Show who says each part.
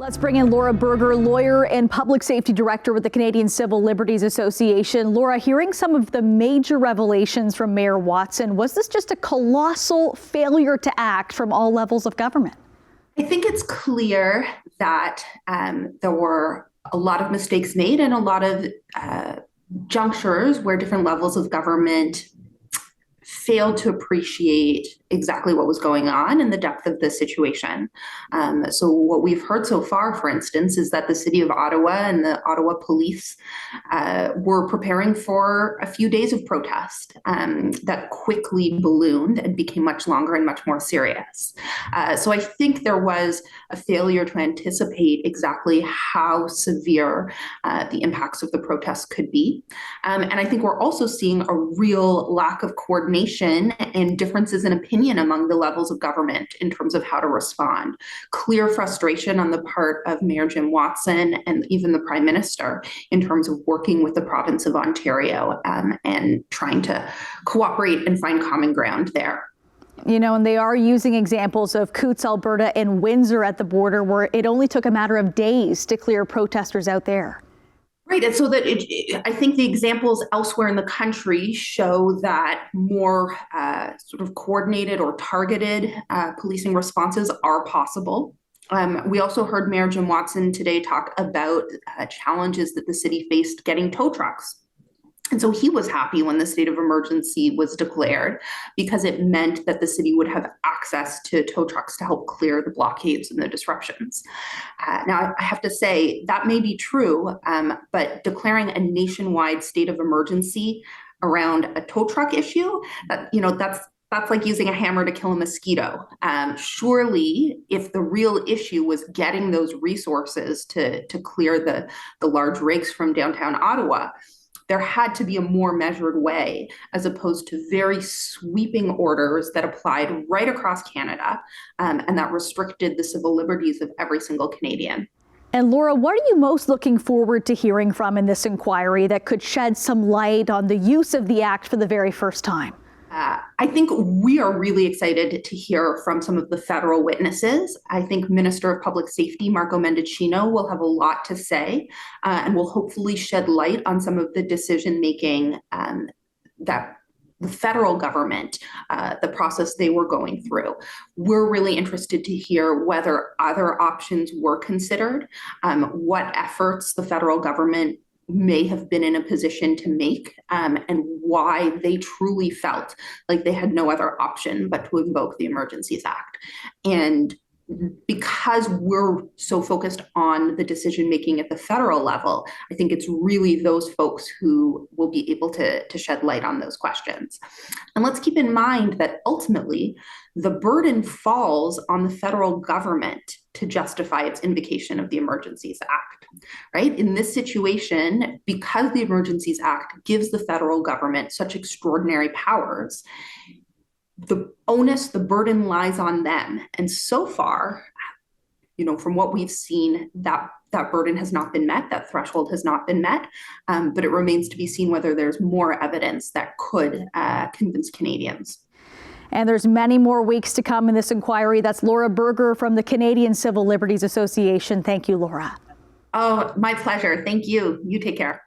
Speaker 1: Let's bring in Laura Berger, lawyer and public safety director with the Canadian Civil Liberties Association. Laura, hearing some of the major revelations from Mayor Watson, was this just a colossal failure to act from all levels of government?
Speaker 2: I think it's clear that there were a lot of mistakes made and a lot of junctures where different levels of government failed to appreciate exactly what was going on and the depth of the situation. So what we've heard so far, for instance, is that the city of Ottawa and the Ottawa police were preparing for a few days of protest that quickly ballooned and became much longer and much more serious. So I think there was a failure to anticipate exactly how severe the impacts of the protests could be. And I think we're also seeing a real lack of coordination and differences in opinion among the levels of government in terms of how to respond. Clear frustration on the part of Mayor Jim Watson and even the Prime Minister in terms of working with the province of Ontario and trying to cooperate and find common ground there.
Speaker 1: You know, and they are using examples of Coutts, Alberta and Windsor at the border where it only took a matter of days to clear protesters out there.
Speaker 2: Right. And so that I think the examples elsewhere in the country show that more sort of coordinated or targeted policing responses are possible. We also heard Mayor Jim Watson today talk about challenges that the city faced getting tow trucks. And so he was happy when the state of emergency was declared because it meant that the city would have access to tow trucks to help clear the blockades and the disruptions. Now, I have to say that may be true, but declaring a nationwide state of emergency around a tow truck issue, that's like using a hammer to kill a mosquito. Surely, if the real issue was getting those resources to clear the large rigs from downtown Ottawa, there had to be a more measured way as opposed to very sweeping orders that applied right across Canada and that restricted the civil liberties of every single Canadian.
Speaker 1: And Laura, what are you most looking forward to hearing from in this inquiry that could shed some light on the use of the Act for the very first time?
Speaker 2: I think we are really excited to hear from some of the federal witnesses. I think Minister of Public Safety, Marco Mendicino, will have a lot to say and will hopefully shed light on some of the decision-making that the federal government, the process they were going through. We're really interested to hear whether other options were considered, what efforts the federal government may have been in a position to make and why they truly felt like they had no other option but to invoke the Emergencies Act. And because we're so focused on the decision making at the federal level, I think it's really those folks who will be able to shed light on those questions. And let's keep in mind that ultimately the burden falls on the federal government to justify its invocation of the Emergencies Act, right? In this situation, because the Emergencies Act gives the federal government such extraordinary powers, the onus, the burden lies on them. And so far, from what we've seen, that burden has not been met, that threshold has not been met, but it remains to be seen whether there's more evidence that could convince Canadians.
Speaker 1: And there's many more weeks to come in this inquiry. That's Laura Berger from the Canadian Civil Liberties Association. Thank you, Laura.
Speaker 2: Oh, my pleasure. Thank you. You take care.